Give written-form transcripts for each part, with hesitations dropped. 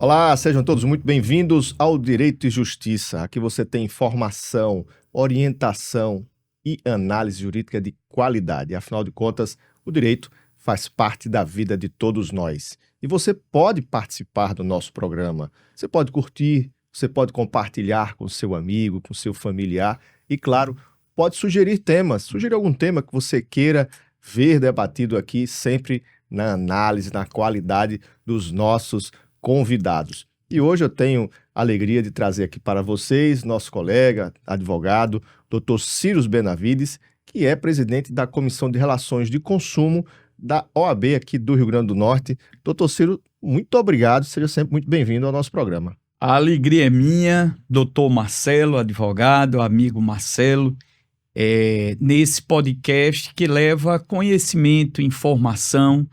Olá, sejam todos muito bem-vindos ao Direito e Justiça. Aqui você tem informação, orientação e análise jurídica de qualidade. Afinal de contas, o direito faz parte da vida de todos nós. E você pode participar do nosso programa. Você pode curtir, você pode compartilhar com seu amigo, com seu familiar e, claro, pode sugerir temas. Sugerir algum tema que você queira ver debatido aqui, sempre na análise, na qualidade dos nossos convidados. E hoje eu tenho a alegria de trazer aqui para vocês nosso colega, advogado, Dr. Cyrus Benavides, que é presidente da Comissão de Relações de Consumo da OAB aqui do Rio Grande do Norte. Dr. Cyrus, muito obrigado, seja sempre muito bem-vindo ao nosso programa. A alegria é minha, doutor Marcelo, advogado, amigo Marcelo, nesse podcast que leva conhecimento, informação,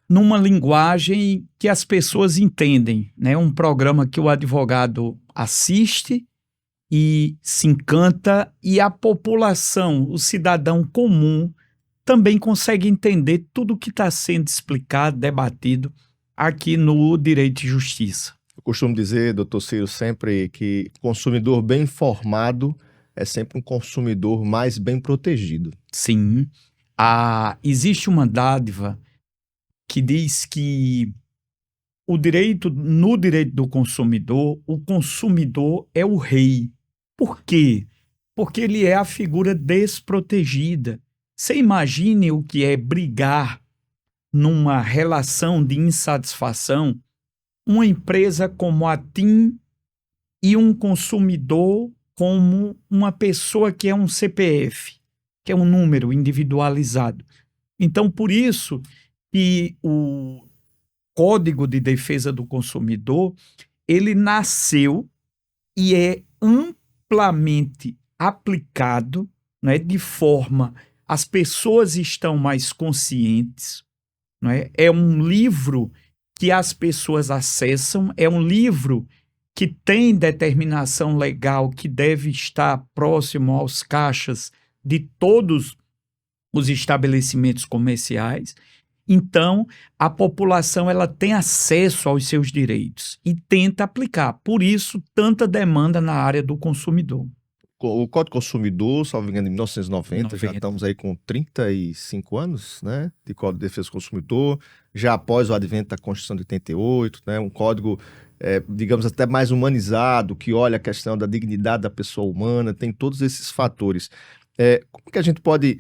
numa linguagem que as pessoas entendem, né? Um programa que o advogado assiste e se encanta e a população, o cidadão comum, também consegue entender tudo o que está sendo explicado, debatido aqui no Direito e Justiça. Eu costumo dizer, doutor Cyrus, sempre que consumidor bem informado é sempre um consumidor mais bem protegido. Sim, existe uma dádiva que diz que no direito do consumidor, o consumidor é o rei. Por quê? Porque ele é a figura desprotegida. Você imagine o que é brigar numa relação de insatisfação, uma empresa como a TIM e um consumidor como uma pessoa que é um CPF, que é um número individualizado. Então, por isso que o Código de Defesa do Consumidor, ele nasceu e é amplamente aplicado, né, de forma as pessoas estão mais conscientes, né? É um livro que as pessoas acessam, é um livro que tem determinação legal que deve estar próximo aos caixas de todos os estabelecimentos comerciais. Então, a população ela tem acesso aos seus direitos e tenta aplicar. Por isso, tanta demanda na área do consumidor. O Código Consumidor, salvo engano, em 1990, já estamos aí com 35 anos, né, de Código de Defesa do Consumidor, já após o advento da Constituição de 88, né, um código, digamos, até mais humanizado, que olha a questão da dignidade da pessoa humana, tem todos esses fatores. Como que a gente pode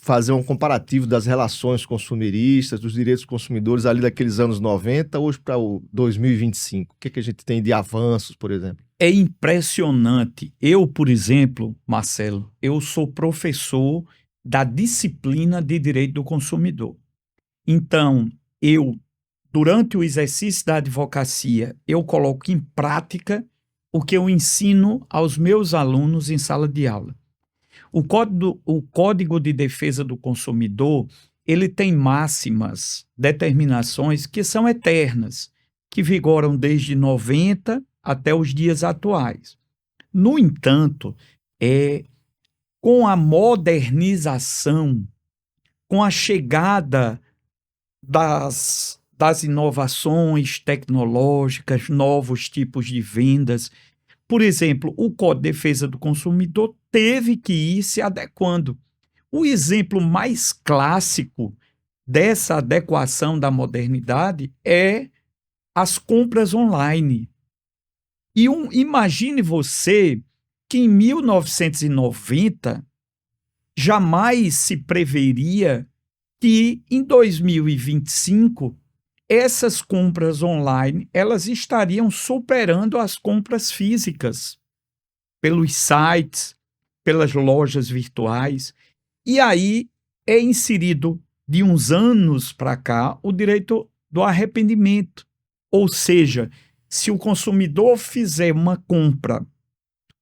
fazer um comparativo das relações consumeristas, dos direitos dos consumidores ali daqueles anos 90, hoje para o 2025? O que a gente tem de avanços, por exemplo? É impressionante. Eu, por exemplo, Marcelo, eu sou professor da disciplina de Direito do Consumidor. Então, durante o exercício da advocacia, eu coloco em prática o que eu ensino aos meus alunos em sala de aula. O Código de Defesa do Consumidor, ele tem máximas, determinações que são eternas, que vigoram desde 90 até os dias atuais. No entanto, com a modernização, com a chegada das inovações tecnológicas, novos tipos de vendas, por exemplo, o Código de Defesa do Consumidor teve que ir se adequando. O exemplo mais clássico dessa adequação da modernidade é as compras online. Imagine você que em 1990 jamais se preveria que em 2025 essas compras online elas estariam superando as compras físicas pelos sites, pelas lojas virtuais. E aí é inserido de uns anos para cá o direito do arrependimento. Ou seja, se o consumidor fizer uma compra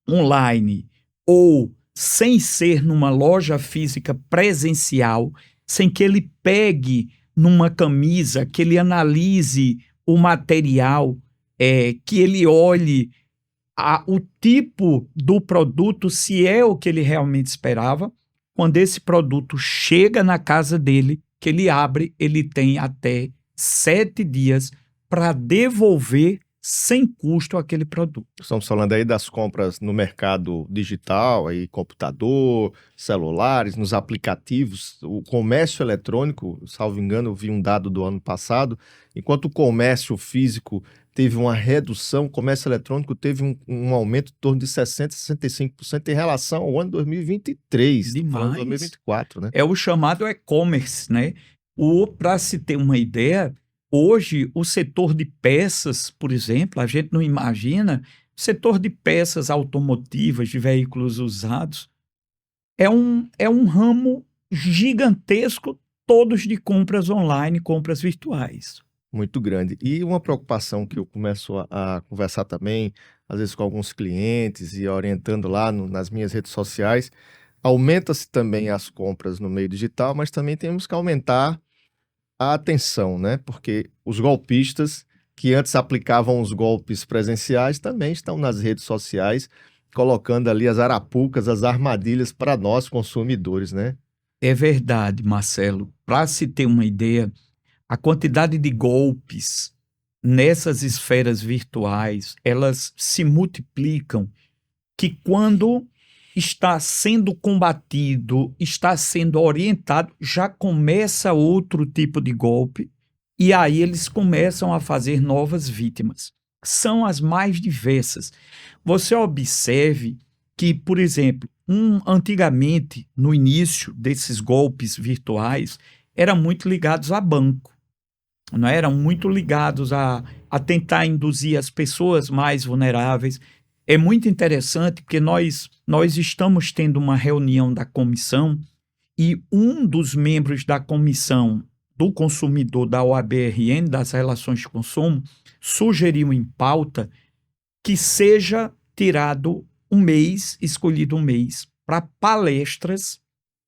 online ou sem ser numa loja física presencial, sem que ele pegue numa camisa, que ele analise o material, que ele olhe o tipo do produto, se é o que ele realmente esperava, quando esse produto chega na casa dele, que ele abre, ele tem até 7 dias para devolver sem custo aquele produto. Estamos falando aí das compras no mercado digital, aí computador, celulares, nos aplicativos, o comércio eletrônico, salvo engano, eu vi um dado do ano passado, enquanto o comércio físico teve uma redução, o comércio eletrônico teve um aumento em torno de 60%, 65% em relação ao ano 2023, Demais. 2024, né? É o chamado e-commerce, né? Para se ter uma ideia, hoje o setor de peças, por exemplo, a gente não imagina, o setor de peças automotivas, de veículos usados, é um ramo gigantesco, todos de compras online, compras virtuais. Muito grande. E uma preocupação que eu começo a conversar também, às vezes com alguns clientes e orientando lá nas minhas redes sociais, aumenta-se também as compras no meio digital, mas também temos que aumentar a atenção, né? Porque os golpistas que antes aplicavam os golpes presenciais também estão nas redes sociais, colocando ali as arapucas, as armadilhas para nós consumidores, né? É verdade, Marcelo. Para se ter uma ideia, a quantidade de golpes nessas esferas virtuais, elas se multiplicam, que quando está sendo combatido, está sendo orientado, já começa outro tipo de golpe, e aí eles começam a fazer novas vítimas. São as mais diversas. Você observe que, por exemplo, antigamente, no início desses golpes virtuais, eram muito ligados a banco. Não eram muito ligados a tentar induzir as pessoas mais vulneráveis. É muito interessante porque nós estamos tendo uma reunião da comissão e um dos membros da comissão do consumidor da OAB-RN, das relações de consumo, sugeriu em pauta que seja tirado escolhido um mês, para palestras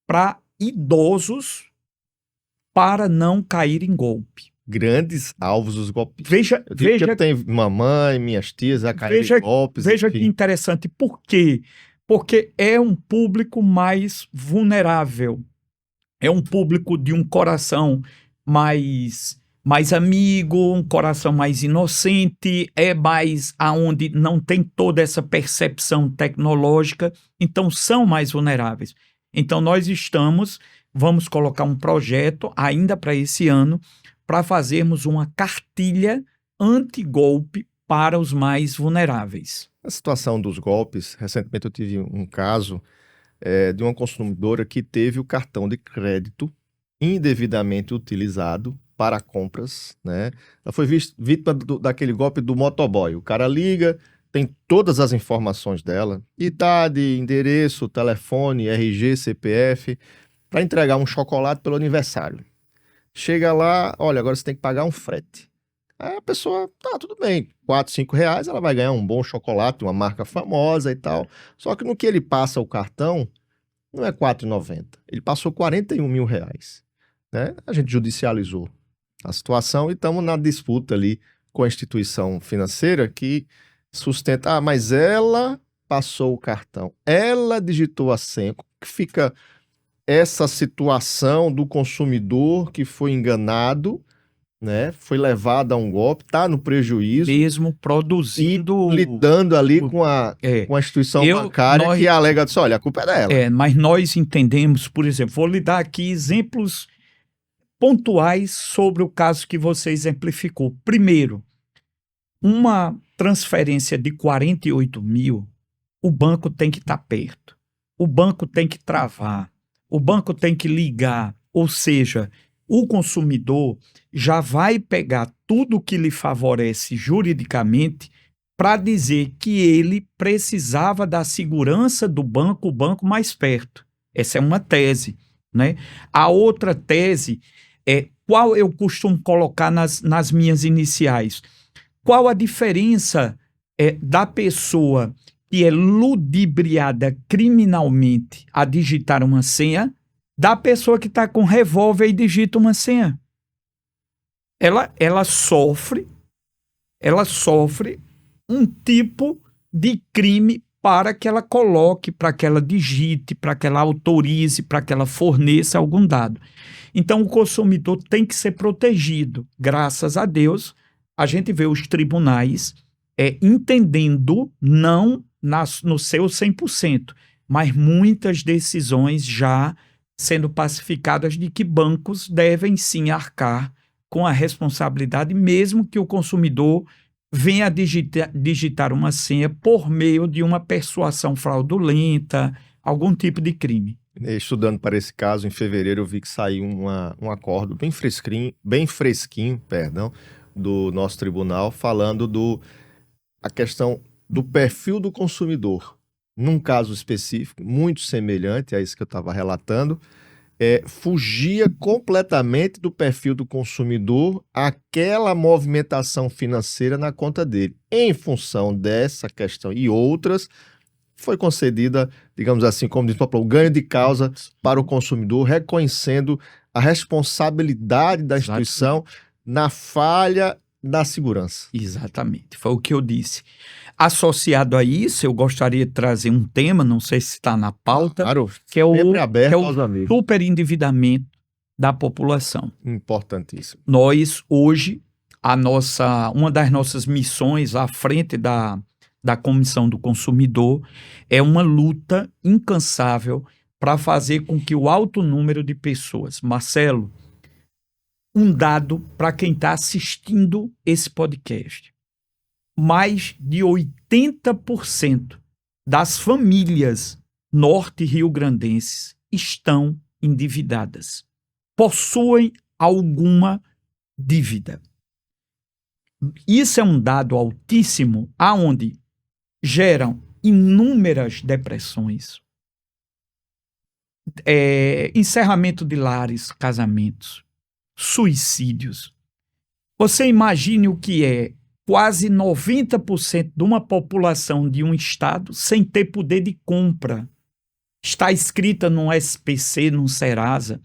para idosos para não cair em golpe. Grandes alvos dos golpistas. Veja eu tenho mamãe, minhas tias a cair em golpes. Veja que interessante. Por quê? Porque é um público mais vulnerável. É um público de um coração mais amigo, um coração mais inocente, é mais aonde não tem toda essa percepção tecnológica, então são mais vulneráveis. Então vamos colocar um projeto ainda para esse ano, para fazermos uma cartilha anti-golpe para os mais vulneráveis. A situação dos golpes, recentemente eu tive um caso de uma consumidora que teve o cartão de crédito indevidamente utilizado para compras, né? Ela foi vítima daquele golpe do motoboy. O cara liga, tem todas as informações dela, idade, endereço, telefone, RG, CPF, para entregar um chocolate pelo aniversário. Chega lá, olha, agora você tem que pagar um frete. Aí a pessoa, tá, tudo bem, R$4, R$5, ela vai ganhar um bom chocolate, uma marca famosa e tal. Só que no que ele passa o cartão, não é R$4,90. Ele passou R$41 mil, né? A gente judicializou a situação e estamos na disputa ali com a instituição financeira que sustenta, mas ela passou o cartão, ela digitou a senha, que fica essa situação do consumidor que foi enganado, né? Foi levado a um golpe, está no prejuízo. Mesmo produzindo... E lidando ali com a instituição bancária que alega, olha, a culpa é dela. Mas nós entendemos, por exemplo, vou lhe dar aqui exemplos pontuais sobre o caso que você exemplificou. Primeiro, uma transferência de 48 mil, o banco tem que estar perto, o banco tem que travar, o banco tem que ligar, ou seja, o consumidor já vai pegar tudo que lhe favorece juridicamente para dizer que ele precisava da segurança do banco, o banco mais perto. Essa é uma tese, né? A outra tese é qual eu costumo colocar nas minhas iniciais. Qual a diferença da pessoa que é ludibriada criminalmente a digitar uma senha da pessoa que está com revólver e digita uma senha? Ela sofre um tipo de crime para que ela coloque, para que ela digite, para que ela autorize, para que ela forneça algum dado. Então, o consumidor tem que ser protegido. Graças a Deus, a gente vê os tribunais entendendo, não no seu 100%, mas muitas decisões já sendo pacificadas de que bancos devem sim arcar com a responsabilidade, mesmo que o consumidor venha a digitar uma senha por meio de uma persuasão fraudulenta, algum tipo de crime. Estudando para esse caso, em fevereiro eu vi que saiu um acordo bem fresquinho, perdão, do nosso tribunal, falando a questão do perfil do consumidor. Num caso específico, muito semelhante a isso que eu estava relatando, fugia completamente do perfil do consumidor aquela movimentação financeira na conta dele. Em função dessa questão e outras, foi concedida, digamos assim, como diz o ganho de causa para o consumidor, reconhecendo a responsabilidade da instituição na falha da segurança. Exatamente, foi o que eu disse. Associado a isso, eu gostaria de trazer um tema, não sei se está na pauta, claro, que é o aos amigos. Superendividamento da população. Importantíssimo. Nós, hoje, uma das nossas missões à frente da Comissão do Consumidor é uma luta incansável para fazer com que o alto número de pessoas, Marcelo, um dado para quem está assistindo esse podcast, mais de 80% das famílias norte-riograndenses estão endividadas, possuem alguma dívida. Isso é um dado altíssimo, aonde geram inúmeras depressões, encerramento de lares, casamentos, suicídios. Você imagine o que é quase 90% de uma população de um estado sem ter poder de compra. Está escrita no SPC, no Serasa.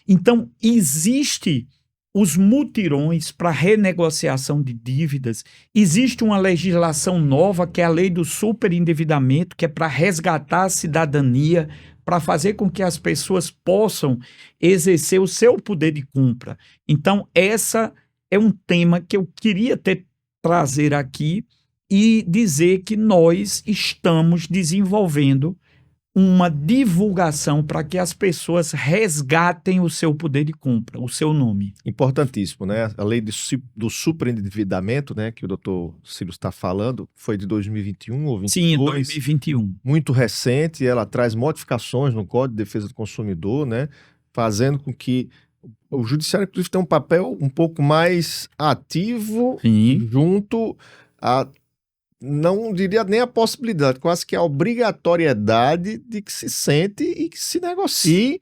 Então, existe os mutirões para renegociação de dívidas. Existe uma legislação nova, que é a lei do superendividamento, que é para resgatar a cidadania, para fazer com que as pessoas possam exercer o seu poder de compra. Então, essa é um tema que eu queria trazer aqui e dizer que nós estamos desenvolvendo uma divulgação para que as pessoas resgatem o seu poder de compra, o seu nome. Importantíssimo, né? A lei do superendividamento, né, que o doutor Cílio está falando, foi de 2021 ou 2022. Sim, 2021. Muito recente, ela traz modificações no Código de Defesa do Consumidor, né, fazendo com que o judiciário, inclusive, tenha um papel um pouco mais ativo junto a, não diria nem a possibilidade, quase que a obrigatoriedade de que se sente e que se negocie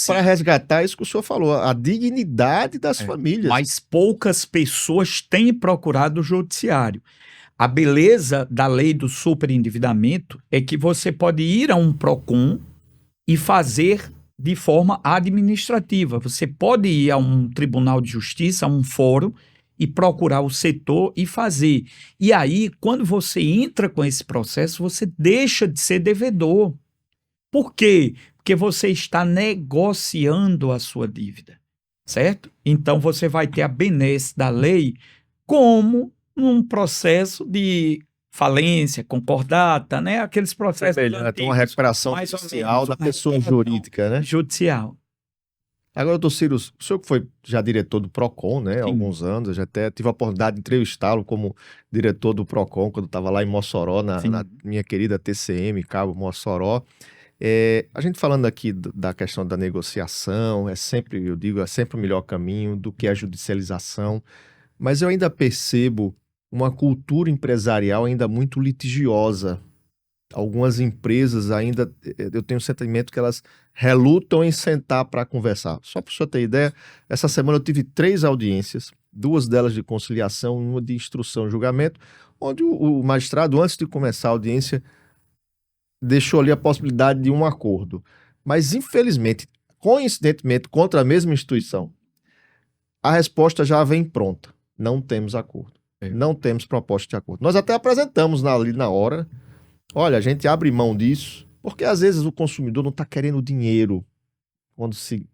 para resgatar isso que o senhor falou, a dignidade das famílias. Mas poucas pessoas têm procurado o judiciário. A beleza da lei do superendividamento é que você pode ir a um PROCON e fazer de forma administrativa. Você pode ir a um tribunal de justiça, a um fórum, e procurar o setor e fazer. E aí, quando você entra com esse processo, você deixa de ser devedor. Por quê? Porque você está negociando a sua dívida, certo? Então, você vai ter a benesse da lei como um processo de falência, concordata, né? Aqueles processos antigos, uma recuperação judicial da pessoa jurídica, né? Judicial. Agora, doutor Cílio, o senhor que foi já diretor do PROCON, né, há alguns anos, eu já até tive a oportunidade de entrevistá-lo como diretor do PROCON, quando estava lá em Mossoró, na minha querida TCM, Cabo Mossoró. A gente falando aqui da questão da negociação, eu digo, é sempre o melhor caminho do que a judicialização, mas eu ainda percebo uma cultura empresarial ainda muito litigiosa. Algumas empresas ainda, eu tenho o sentimento que elas relutam em sentar para conversar. Só para o senhor ter ideia, essa semana eu tive 3 audiências, 2 delas de conciliação e uma de instrução e julgamento, onde o magistrado, antes de começar a audiência, deixou ali a possibilidade de um acordo. Mas, infelizmente, coincidentemente, contra a mesma instituição, a resposta já vem pronta. Não temos acordo. Não temos proposta de acordo. Nós até apresentamos ali na hora. Olha, a gente abre mão disso, porque às vezes o consumidor não está querendo dinheiro quando se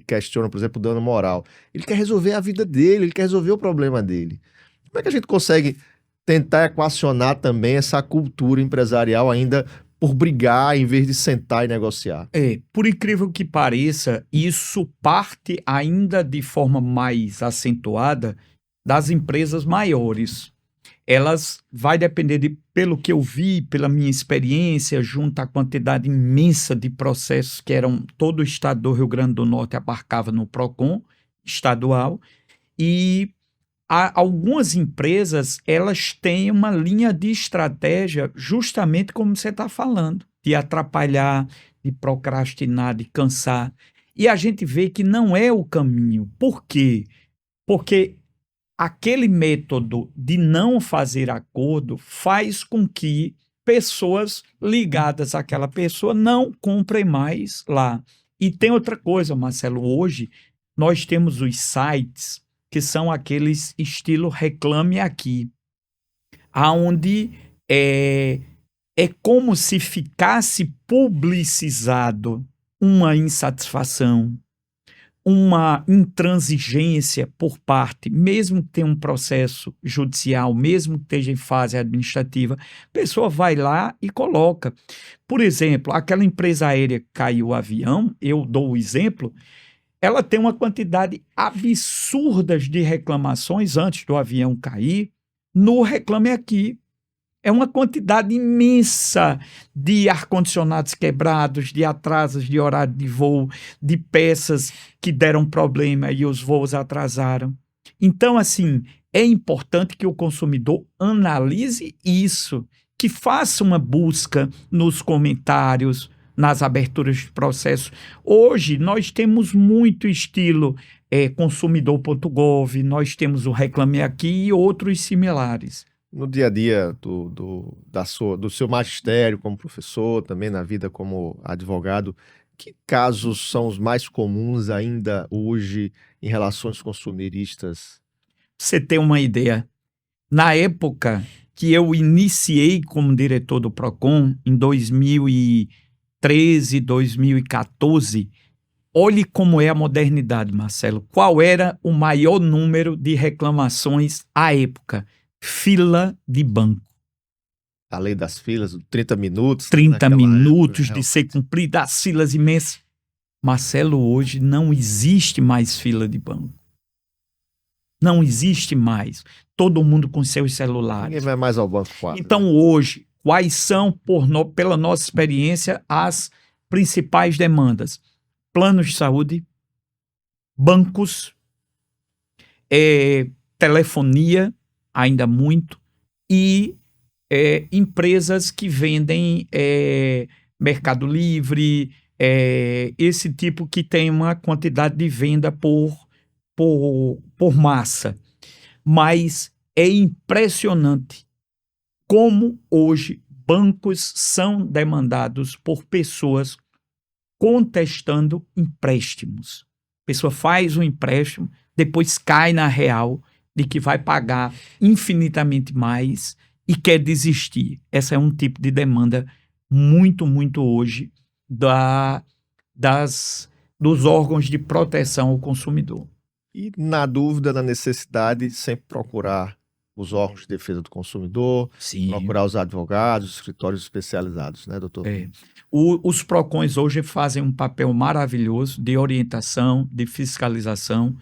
questiona, por exemplo, o dano moral. Ele quer resolver a vida dele, ele quer resolver o problema dele. Como é que a gente consegue tentar equacionar também essa cultura empresarial ainda por brigar em vez de sentar e negociar? Por incrível que pareça, isso parte ainda de forma mais acentuada das empresas maiores. Elas vai depender pelo que eu vi, pela minha experiência, junto à quantidade imensa de processos que todo o estado do Rio Grande do Norte abarcava no Procon estadual, e algumas empresas, elas têm uma linha de estratégia justamente como você está falando, de atrapalhar, de procrastinar, de cansar. E a gente vê que não é o caminho. Por quê? Porque aquele método de não fazer acordo faz com que pessoas ligadas àquela pessoa não comprem mais lá. E tem outra coisa, Marcelo, hoje nós temos os sites que são aqueles estilo Reclame Aqui, aonde é como se ficasse publicizado uma insatisfação, uma intransigência por parte, mesmo que tenha um processo judicial, mesmo que esteja em fase administrativa, a pessoa vai lá e coloca. Por exemplo, aquela empresa aérea que caiu o avião, eu dou o exemplo, ela tem uma quantidade absurda de reclamações antes do avião cair no Reclame Aqui. É uma quantidade imensa de ar-condicionados quebrados, de atrasos de horário de voo, de peças que deram problema e os voos atrasaram. Então, assim, é importante que o consumidor analise isso, que faça uma busca nos comentários, nas aberturas de processo. Hoje, nós temos muito estilo consumidor.gov, nós temos o Reclame Aqui e outros similares. No dia a dia do seu magistério como professor, também na vida como advogado, que casos são os mais comuns ainda hoje em relações consumeristas? Você tem uma ideia, na época que eu iniciei como diretor do Procon, em 2013, 2014, olhe como é a modernidade, Marcelo. Qual era o maior número de reclamações à época? Fila de banco. A lei das filas, 30 minutos. 30 minutos época, de ser cumprida, as filas imensas. Marcelo, hoje não existe mais fila de banco. Não existe mais. Todo mundo com seus celulares. Ninguém vai mais ao banco quadro. Então, hoje, quais são, pela nossa experiência, as principais demandas? Planos de saúde, bancos, telefonia, ainda muito, e empresas que vendem Mercado Livre, esse tipo que tem uma quantidade de venda por massa. Mas é impressionante como hoje bancos são demandados por pessoas contestando empréstimos. A pessoa faz um empréstimo, depois cai na real de que vai pagar infinitamente mais e quer desistir. Essa é um tipo de demanda muito, muito hoje dos órgãos de proteção ao consumidor. E, na dúvida, na necessidade, sempre procurar os órgãos de defesa do consumidor, Sim. Procurar os advogados, os escritórios especializados, né, doutor? Os PROCONs hoje fazem um papel maravilhoso de orientação, de fiscalização,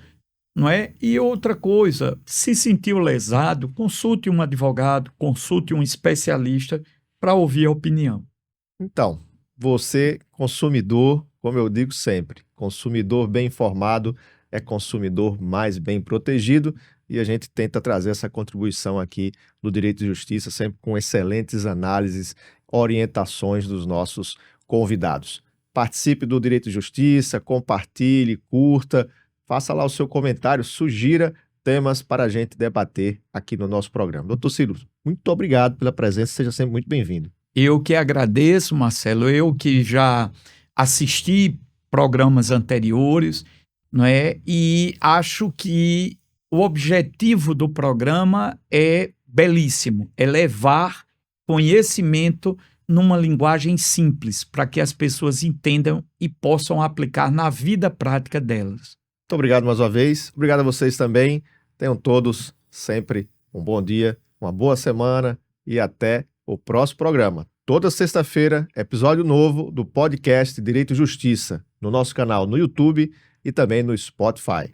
não é? E outra coisa, se sentiu lesado, consulte um advogado, consulte um especialista para ouvir a opinião. Então, você, consumidor, como eu digo sempre, consumidor bem informado é consumidor mais bem protegido, e a gente tenta trazer essa contribuição aqui no Direito e Justiça, sempre com excelentes análises, orientações dos nossos convidados. Participe do Direito e Justiça, compartilhe, curta, faça lá o seu comentário, sugira temas para a gente debater aqui no nosso programa. Doutor Ciro, muito obrigado pela presença, seja sempre muito bem-vindo. Eu que agradeço, Marcelo, eu que já assisti programas anteriores, não é? E acho que o objetivo do programa é belíssimo, é levar conhecimento numa linguagem simples, para que as pessoas entendam e possam aplicar na vida prática delas. Muito obrigado mais uma vez. Obrigado a vocês também. Tenham todos sempre Um bom dia, uma boa semana e até o próximo programa. Toda sexta-feira, episódio novo do podcast Direito e Justiça, no nosso canal no YouTube e também no Spotify.